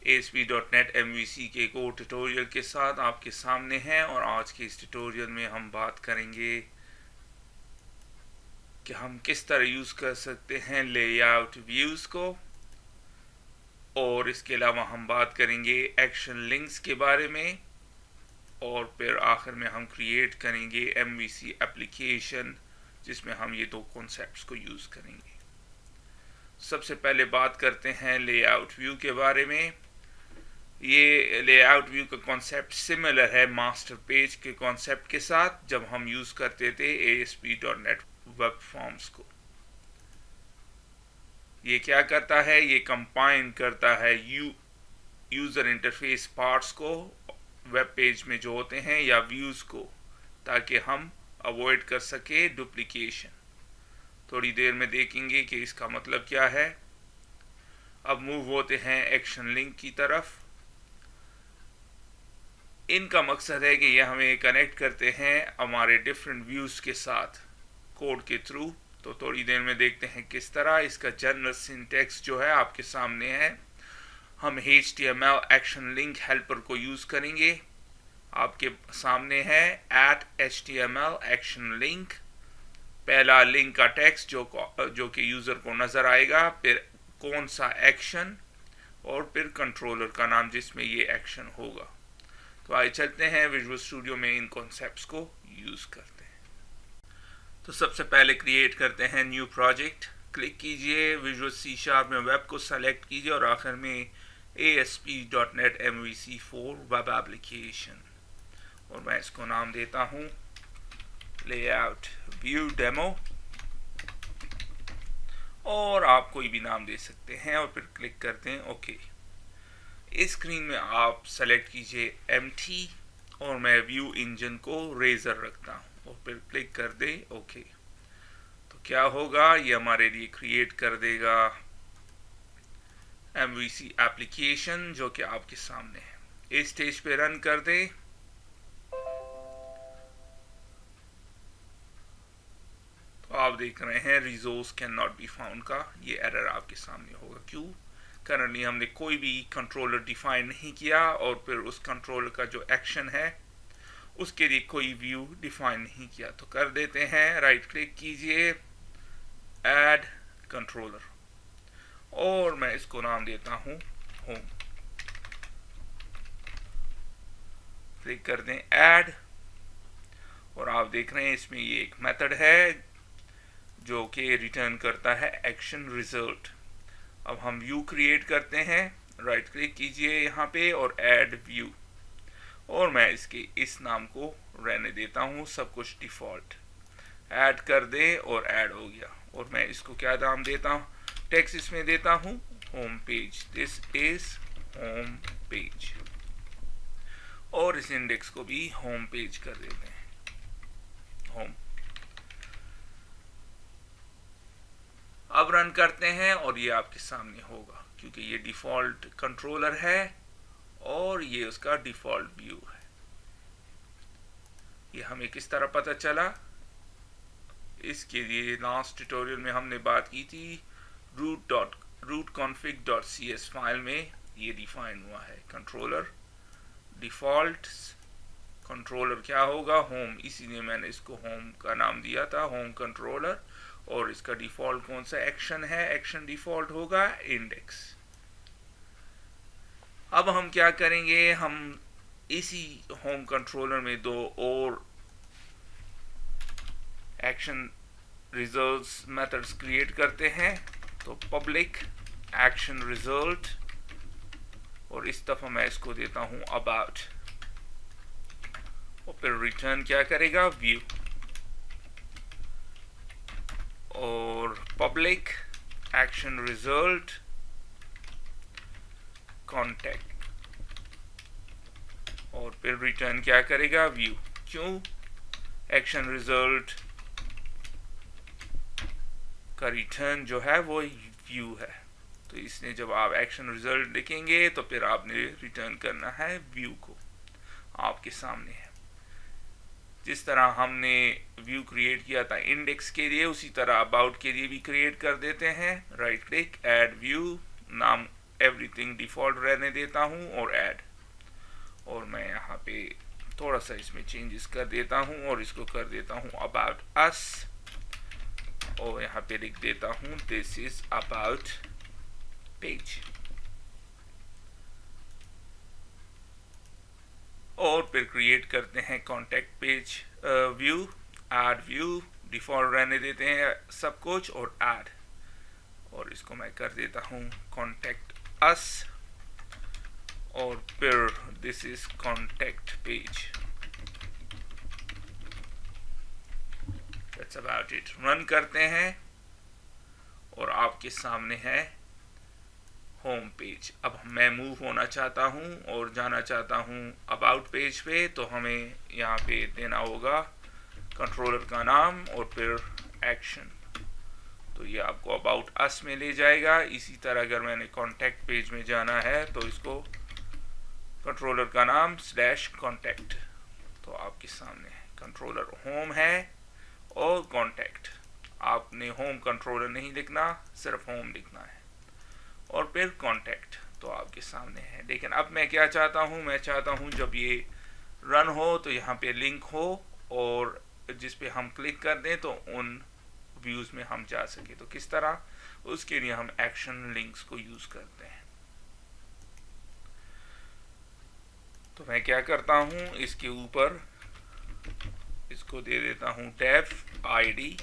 ASP.NET MVC के code tutorial के साथ आपके सामने हैं। और आज के इस ट्यूटोरियल में हम बात करेंगे कि हम किस तरह यूज़ कर सकते हैं लेआउट व्यूज़ को, और इसके अलावा हम बात करेंगे एक्शन लिंक्स के बारे में, और फिर आखिर में हम क्रिएट करेंगे MVC एप्लीकेशन जिसमें हम ये दो कॉन्सेप्ट्स को यूज़ करेंगे। सबसे पहले बात करते हैं लेआउट व्यू के बारे में। ये लेआउट व्यू का कॉन्सेप्ट सिमिलर है मास्टर पेज के कॉन्सेप्ट के साथ जब हम यूज़ करते थे ASP.NET वेब फॉर्म्स को। ये क्या करता है, ये कंबाइन करता है यूज़र इंटरफेस पार्ट्स को वेब पेज में जो होते हैं या व्यूज़ को, ताकि हम अवॉइड कर सके डुप्लीकेशन। थोड़ी देर में देखेंगे कि इसका मतलब क्या है। अब मूव होते हैं एक्शन लिंक की तरफ। इनका मकसद है कि ये हमें कनेक्ट करते हैं हमारे डिफरेंट व्यूज़ के साथ कोड के थ्रू। तो थोड़ी देर में देखते हैं किस तरह। इसका जनरल सिंटैक्स जो है आपके सामने है। हम HTML एक्शन लिंक हेल्पर को यूज़ करेंगे। आपके सामने है @HTML एक्शन लिंक। पहला लिंक का टेक्स्ट जो कि यूज़र को नज़र आएगा, फिर कौन सा एक्शन, और फिर कंट्रोलर का नाम जिसमें ये एक्शन होगा। तो आइए चलते हैं विजुअल स्टूडियो में इन कॉन्सेप्ट्स को यूज़ करते हैं। तो सबसे पहले क्रिएट करते हैं न्यू प्रोजेक्ट। क्लिक कीजिए, विजुअल C# में वेब को सेलेक्ट कीजिए और आखिर में ASP.NET MVC4 वेब एप्लीकेशन, और मैं इसको नाम देता हूँ लेआउट व्यू डेमो, और आप कोई भी नाम दे सकते हैं और फिर क्लिक करते हैं ओके। इस स्क्रीन में आप सेलेक्ट कीजिए एम्प्टी, और मैं व्यू इंजन को रेजर रखता हूं, और फिर क्लिक कर दे ओके। तो क्या होगा, ये हमारे लिए क्रिएट कर देगा MVC एप्लीकेशन जो कि आपके सामने है। इस स्टेज पे रन कर दे। तो आप देख रहे हैं resource can not be found का ये एरर आपके सामने होगा। क्यों? करंटली हमने कोई भी कंट्रोलर डिफाइन नहीं किया, और फिर उस कंट्रोलर का जो एक्शन है उसके लिए कोई व्यू डिफाइन नहीं किया। तो कर देते हैं, राइट क्लिक कीजिए, ऐड कंट्रोलर, और मैं इसको नाम देता हूं होम। क्लिक कर दें ऐड, और आप देख रहे हैं इसमें ये एक मेथड है जो कि रिटर्न करता है एक्शन रिजल्ट। अब हम व्यू क्रिएट करते हैं। राइट क्लिक कीजिए यहाँ पे और ऐड व्यू, और मैं इसके इस नाम को रहने देता हूँ सब कुछ डिफॉल्ट। ऐड कर दे और ऐड हो गया। और मैं इसको क्या नाम देता हूँ, टेक्स्ट इसमें देता हूँ home page, this is home page, और इस इंडेक्स को भी होम पेज कर देते हैं, होम। अब रन करते हैं और ये आपके सामने होगा, क्योंकि ये डिफॉल्ट कंट्रोलर है और ये उसका डिफॉल्ट व्यू है। ये हमें किस तरह पता चला, इसके लिए लास्ट ट्यूटोरियल में हमने बात की थी root.config.cs फाइल में ये डिफाइन हुआ है कंट्रोलर डिफॉल्ट। कंट्रोलर क्या होगा, होम, इसीलिए मैंने इसको होम का नाम दिया था, होम कंट्रोलर। और इसका डिफॉल्ट कौन सा एक्शन है, एक्शन डिफॉल्ट होगा इंडेक्स। अब हम क्या करेंगे, हम इसी होम कंट्रोलर में दो और एक्शन रिजल्ट्स मेथड्स क्रिएट करते हैं। तो पब्लिक एक्शन रिजल्ट, और इस दफा मैं इसको देता हूं अबाउट, और फिर रिटर्न क्या करेगा, व्यू, और पब्लिक एक्शन रिजल्ट कॉन्टेक्ट, और फिर रिटर्न क्या करेगा, व्यू। क्यों? एक्शन रिजल्ट का रिटर्न जो है वो व्यू है, तो इसने जब आप एक्शन रिजल्ट लिखेंगे तो फिर आपने रिटर्न करना है व्यू को। आपके सामने है जिस तरह हमने व्यू क्रिएट किया था इंडेक्स के लिए, उसी तरह अबाउट के लिए भी क्रिएट कर देते हैं। राइट क्लिक, ऐड व्यू, नाम एवरीथिंग डिफ़ॉल्ट रहने देता हूँ और ऐड, और मैं यहाँ पे थोड़ा सा इसमें चेंजेस कर देता हूँ और इसको कर देता हूँ अबाउट अस, और यहाँ पे लिख देता हूँ दिस इज अबाउट पेज। और फिर क्रिएट करते हैं contact page view, add view, default रहने देते हैं सब कुछ और ऐड, और इसको मैं कर देता हूँ कॉन्टैक्ट अस, और फिर this is contact page. That's about it. Run करते हैं और आपके सामने है होम पेज। अब मैं मूव होना चाहता हूँ और जाना चाहता हूँ अबाउट पेज पे, तो हमें यहाँ पे देना होगा कंट्रोलर का नाम और फिर एक्शन, तो ये आपको अबाउट अस में ले जाएगा। इसी तरह अगर मैंने कॉन्टैक्ट पेज में जाना है तो इसको कंट्रोलर का नाम स्लैश कॉन्टैक्ट, तो आपके सामने है कंट्रोलर होम है और कॉन्टैक्ट। आपने होम कंट्रोलर नहीं लिखना, सिर्फ होम लिखना है और फिर कॉन्टैक्ट, तो आपके सामने है। लेकिन अब मैं क्या चाहता हूँ, मैं चाहता हूँ जब ये रन हो तो यहाँ पे लिंक हो और जिस पे हम क्लिक कर दें तो उन व्यूज़ में हम जा सके। तो किस तरह, उसके लिए हम एक्शन लिंक्स को यूज़ करते हैं। तो मैं क्या करता हूँ, इसके ऊपर इसको दे देता हूँ टैब आईडी,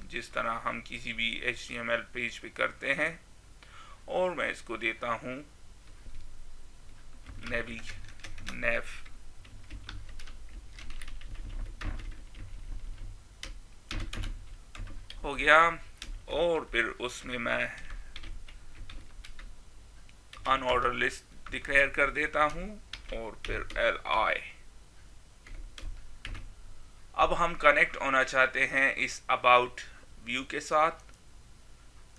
जिस तरह हम किसी भी HTML पेज पे करते हैं, और मैं इसको देता हूँ नेव हो गया, और फिर उसमें मैं अनऑर्डर लिस्ट डिक्लेयर कर देता हूँ और फिर li। अब हम कनेक्ट होना चाहते हैं इस अबाउट व्यू के साथ,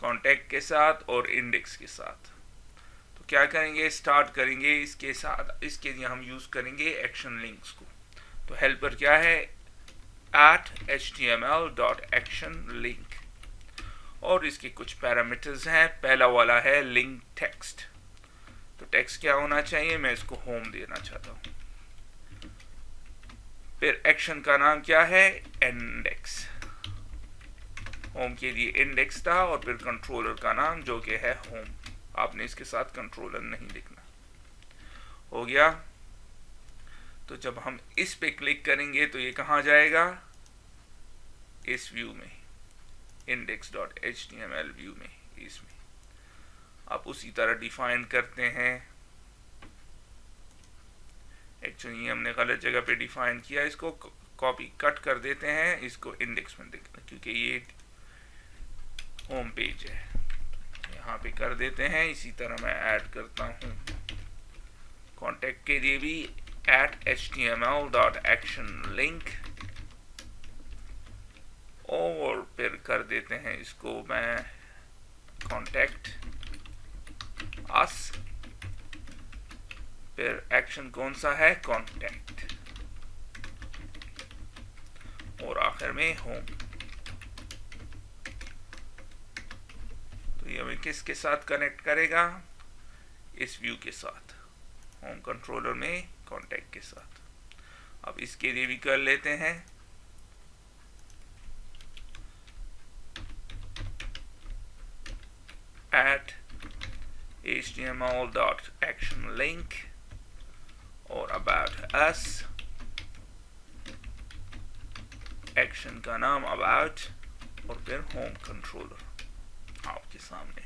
कॉन्टैक्ट के साथ और इंडेक्स के साथ। तो क्या करेंगे, स्टार्ट करेंगे इसके साथ। इसके लिए हम यूज़ करेंगे एक्शन लिंक्स को। तो हेल्पर क्या है, @html.action_link, और इसके कुछ पैरामीटर्स हैं। पहला वाला है लिंक टेक्स्ट, तो टेक्स्ट क्या होना चाहिए, मैं इसको होम देना चाहता हूँ। फिर एक्शन का नाम क्या है, इंडेक्स, होम के लिए इंडेक्स था, और फिर कंट्रोलर का नाम जो कि है होम। आपने इसके साथ कंट्रोलर नहीं लिखना। हो गया। तो जब हम इस पे क्लिक करेंगे तो ये कहाँ जाएगा, इस व्यू में, index.html व्यू में, इसमें। आप उसी तरह डिफाइन करते हैं। एक्चुअली हमने गलत जगह पे डिफाइन किया, इसको कॉपी कट कर देते हैं, इसको इंडेक्स में देखना, क्योंकि ये होम पेज है, यहाँ पे कर देते हैं। इसी तरह मैं ऐड करता हूँ कॉन्टैक्ट के लिए भी @html.action_link, और फिर कर देते हैं इसको मैं कॉन्टैक्ट अस, फिर एक्शन कौन सा है, कॉन्टैक्ट, और आखिर में होम। तो ये हमें किसके साथ कनेक्ट करेगा, इस व्यू के साथ, होम कंट्रोलर में कॉन्टैक्ट के साथ। अब इसके लिए भी कर लेते हैं @html.action_link और about us, एक्शन का नाम about, और फिर होम कंट्रोलर आपके सामने।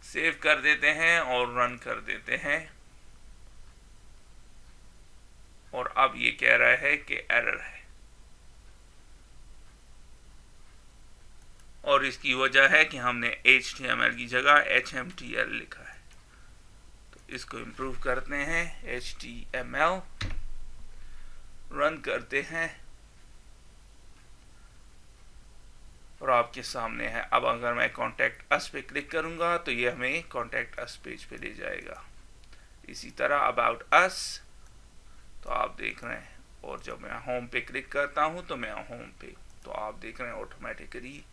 सेव कर देते हैं और रन कर देते हैं, और अब ये कह रहा है कि एरर है, और इसकी वजह है कि हमने HTML की जगह HMTL लिखा है। तो इसको इम्प्रूव करते हैं, HTML, रन करते हैं, और आपके सामने है। अब अगर मैं कॉन्टैक्ट अस पे क्लिक करूंगा तो ये हमें कॉन्टैक्ट अस पेज पे ले जाएगा। इसी तरह अबाउट अस, तो आप देख रहे हैं, और जब मैं होम पे क्लिक करता हूं तो मैं होम पे, तो आप देख रहे हैं ऑटोमेटिकली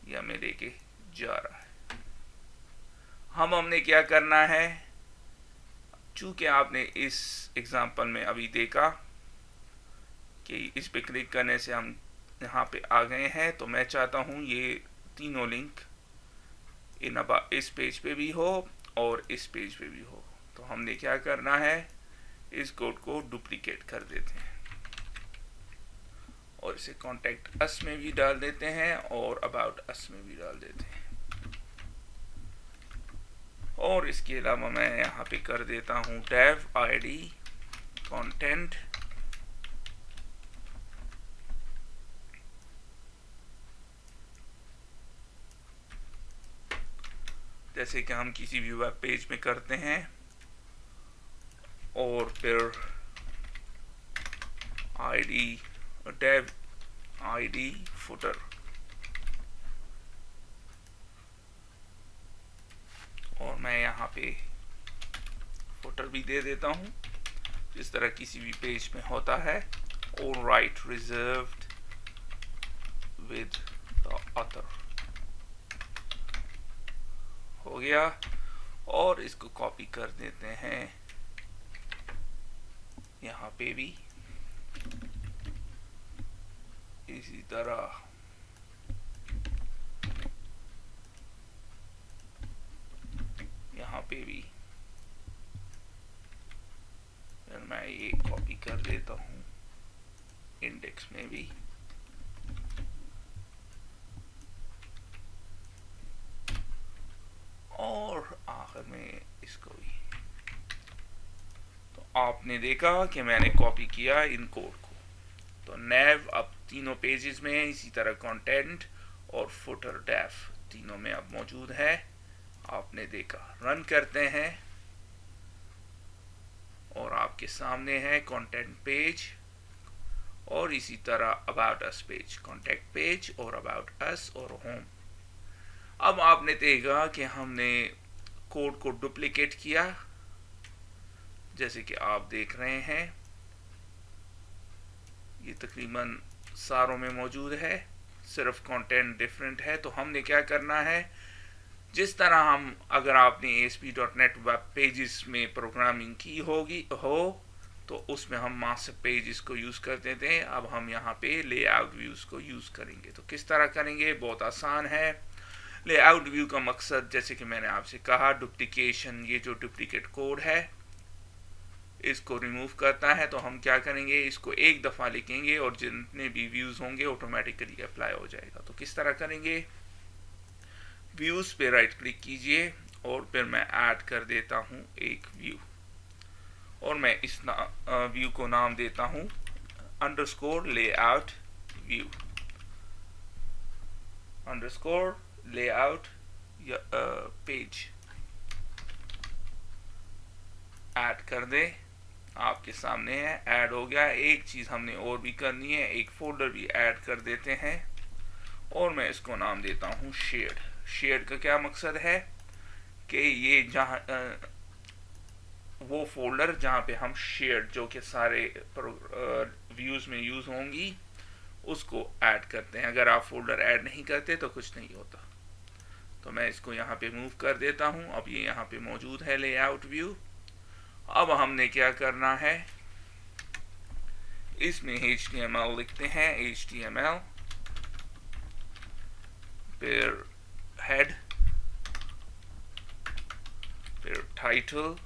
ये हमें लेके जा रहा है। हमने क्या करना है, चूंकि आपने इस एग्जांपल में अभी देखा कि इस पे क्लिक करने से हम यहाँ पे आ गए हैं, तो मैं चाहता हूँ ये तीनों लिंक इस पेज पे भी हो और इस पेज पे भी हो। तो हमने क्या करना है, इस कोड को डुप्लीकेट कर देते हैं और इसे कॉन्टेक्ट अस में भी डाल देते हैं और अबाउट अस में भी डाल देते हैं। और इसके अलावा मैं यहाँ पे कर देता हूँ dev id कंटेंट, जैसे कि हम किसी भी वेब पेज में करते हैं, और फिर id dev id footer, और मैं यहाँ पे फुटर भी दे देता हूँ जिस तरह किसी भी पेज में होता है, और right reserved with the author हो गया। और इसको कॉपी कर देते हैं यहाँ पे भी इसी तरह, यहाँ पे भी फिर मैं ये कॉपी कर देता हूँ इंडेक्स में भी, और आखिर में इसको भी। तो आपने देखा कि मैंने कॉपी किया इन कोड को। तो nav अब तीनों पेजेस में, इसी तरह कंटेंट और फुटर डेफ तीनों में अब मौजूद है। आपने देखा, रन करते हैं और आपके सामने है कंटेंट पेज और इसी तरह about us page, contact page और अबाउट अस और होम। अब आपने देखा कि हमने कोड को डुप्लीकेट किया, जैसे कि आप देख रहे हैं ये तकरीबन सारों में मौजूद है, सिर्फ कंटेंट डिफरेंट है। तो हमने क्या करना है, जिस तरह हम, अगर आपने ASP.NET वेब पेजेस में प्रोग्रामिंग की हो तो उसमें हम मास्टर पेजेस को यूज़ करते थे, अब हम यहाँ पे लेआउट व्यूज़ को यूज़ करेंगे। तो किस तरह करेंगे, बहुत आसान है। लेआउट व्यू का मकसद, जैसे कि मैंने आपसे कहा, डुप्लीकेशन, ये जो डुप्लीकेट कोड है इसको रिमूव करता है। तो हम क्या करेंगे, इसको एक दफ़ा लिखेंगे और जितने भी व्यूज़ होंगे ऑटोमेटिकली अप्लाई हो जाएगा। तो किस तरह करेंगे, व्यूज़ पे राइट क्लिक कीजिए और फिर मैं ऐड कर देता हूँ एक व्यू, और मैं इस व्यू को नाम देता हूँ underscore layout view, underscore layout page. Add कर दे, आपके सामने है, ऐड हो गया। एक चीज़ हमने और भी करनी है, एक फोल्डर भी ऐड कर देते हैं और मैं इसको नाम देता हूँ शेयर्ड। शेयर्ड का क्या मकसद है कि ये जहाँ वो फोल्डर जहाँ पे हम शेयर्ड, जो कि सारे व्यूज़ में यूज़ होंगी, उसको ऐड करते हैं। अगर आप फोल्डर ऐड नहीं करते तो कुछ नहीं होता। तो मैं इसको यहाँ पे मूव कर देता हूँ। अब ये यहाँ पे मौजूद है लेआउट व्यू। अब हमने क्या करना है, इसमें HTML लिखते हैं, HTML, फिर हेड, फिर टाइटल,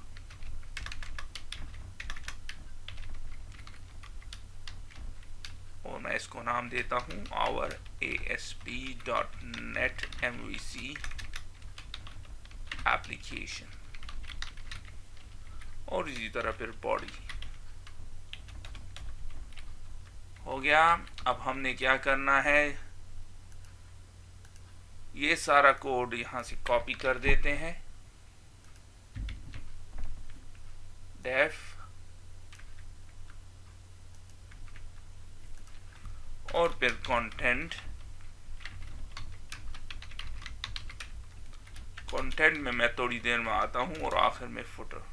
और मैं इसको नाम देता हूँ आवर ASP.NET MVC एप्लीकेशन, और इसी तरह फिर बॉडी हो गया। अब हमने क्या करना है, ये सारा कोड यहाँ से कॉपी कर देते हैं, डेफ, और फिर कंटेंट, कंटेंट में मैं थोड़ी देर में आता हूँ, और आखिर में फुटर।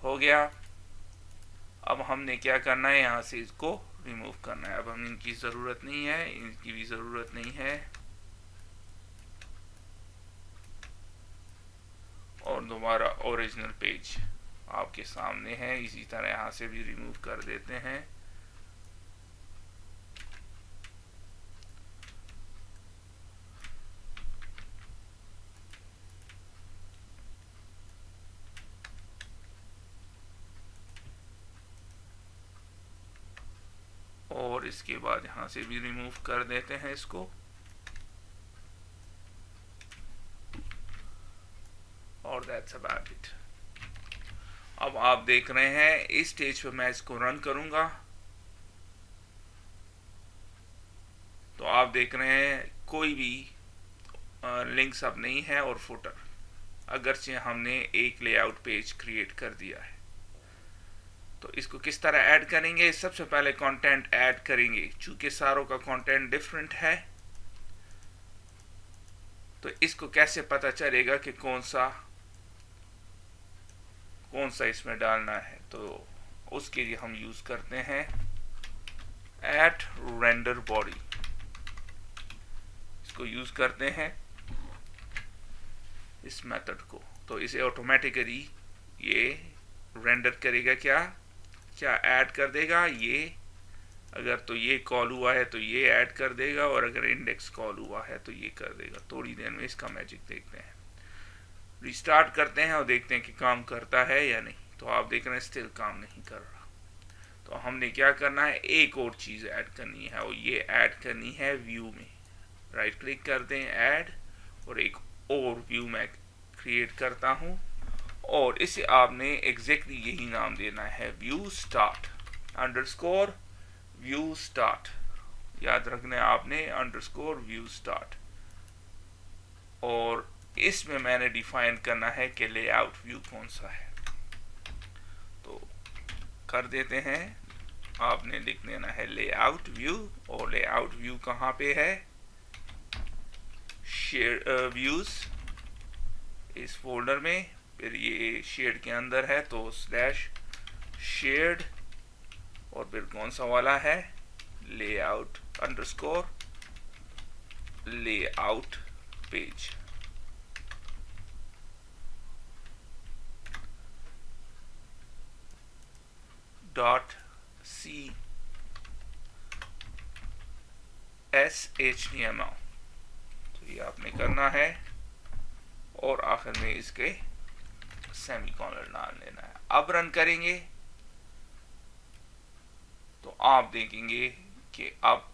हो गया। अब हमने क्या करना है, यहाँ से इसको रिमूव करना है। अब हम इनकी ज़रूरत नहीं है, इनकी भी ज़रूरत नहीं है, और दोबारा ओरिजिनल पेज आपके सामने है। इसी तरह यहाँ से भी रिमूव कर देते हैं। और इसके बाद यहाँ से भी रिमूव कर देते हैं इसको। और दैट्स अबाउट इट। अब आप देख रहे हैं इस स्टेज पे मैं इसको रन करूंगा तो आप देख रहे हैं कोई भी लिंक्स अब नहीं है और फुटर, अगरचे हमने एक लेआउट पेज क्रिएट कर दिया है। तो इसको किस तरह ऐड करेंगे, सबसे पहले कंटेंट ऐड करेंगे। चूंकि सारों का कंटेंट डिफरेंट है तो इसको कैसे पता चलेगा कि कौन सा इसमें डालना है, तो उसके लिए हम यूज करते हैं @renderBody। इसको यूज करते हैं इस मेथड को, तो इसे ऑटोमेटिकली ये रेंडर करेगा। क्या ऐड कर देगा, ये अगर तो ये कॉल हुआ है तो ये ऐड कर देगा, और अगर इंडेक्स कॉल हुआ है तो ये कर देगा। थोड़ी देर में इसका मैजिक देखते हैं। रिस्टार्ट करते हैं और देखते हैं कि काम करता है या नहीं। तो आप देख रहे हैं स्टिल काम नहीं कर रहा। तो हमने क्या करना है, एक और चीज़ ऐड करनी है, और ये ऐड करनी है व्यू में। राइट क्लिक करते हैं, ऐड, और एक और व्यू मैं क्रिएट करता हूँ, और इसे आपने एग्जैक्टली यही नाम देना है, view start underscore view start. याद रखना है आपने अंडरस्कोर व्यू स्टार्ट। और इसमें मैंने डिफाइन करना है कि लेआउट व्यू कौन सा है। तो कर देते हैं, आपने लिख देना है लेआउट व्यू, और लेआउट व्यू कहाँ पे है, शेयर व्यूज इस फोल्डर में। फिर ये शेड के अंदर है तो /शेड, और फिर कौन सा वाला है, layout underscore layout page. .cshtml। तो ये आपने करना है, और आखिर में इसके सेमीकोलन डाल लेना है। अब रन करेंगे तो आप देखेंगे कि अब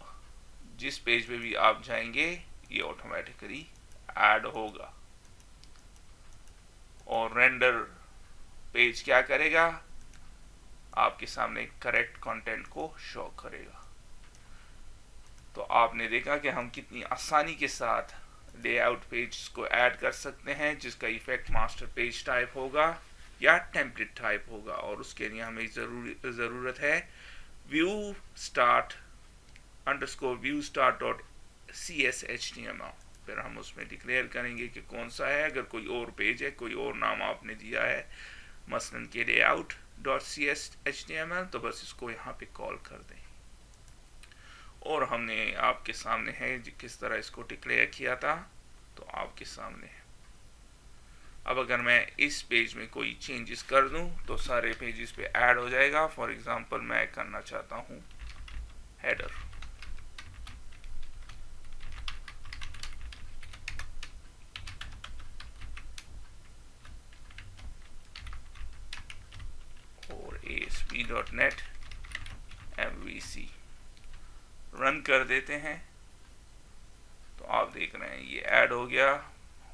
जिस पेज पे भी आप जाएंगे ये ऑटोमेटिकली ऐड होगा, और रेंडर पेज क्या करेगा, आपके सामने करेक्ट कंटेंट को शो करेगा। तो आपने देखा कि हम कितनी आसानी के साथ लेआउट पेज को ऐड कर सकते हैं, जिसका इफेक्ट मास्टर पेज टाइप होगा या टेम्पलेट टाइप होगा। और उसके लिए हमें ज़रूरत है view start underscore view start .cshtml। फिर हम उसमें डिक्लेयर करेंगे कि कौन सा है। अगर कोई और पेज है, कोई और नाम आपने दिया है, मसलन के लेआउट .cshtml, तो बस इसको यहाँ पे कॉल कर दें। और हमने आपके सामने है किस तरह इसको डिक्लेयर किया था, तो आपके सामने है। अब अगर मैं इस पेज में कोई चेंजेस कर दूं तो सारे पेजेस पे ऐड हो जाएगा। फॉर एग्जांपल मैं करना चाहता हूं हेडर, और ASP.NET MVC रन कर देते हैं। तो आप देख रहे हैं ये ऐड हो गया।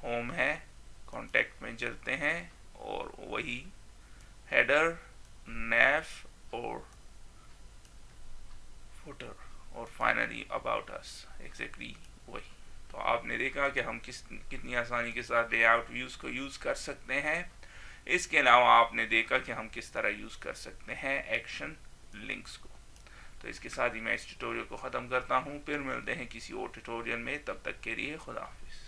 होम है, कॉन्टेक्ट में चलते हैं, और वही हेडर, नैव और फुटर, और फाइनली अबाउट अस, एग्जैक्टली वही। तो आपने देखा कि हम कितनी आसानी के साथ लेआउट व्यूज को यूज कर सकते हैं। इसके अलावा आपने देखा कि हम किस तरह यूज कर सकते हैं एक्शन लिंक्स को। तो इसके साथ ही मैं इस ट्यूटोरियल को ख़त्म करता हूँ। फिर मिलते हैं किसी और ट्यूटोरियल में, तब तक के लिए खुदा हाफिज़।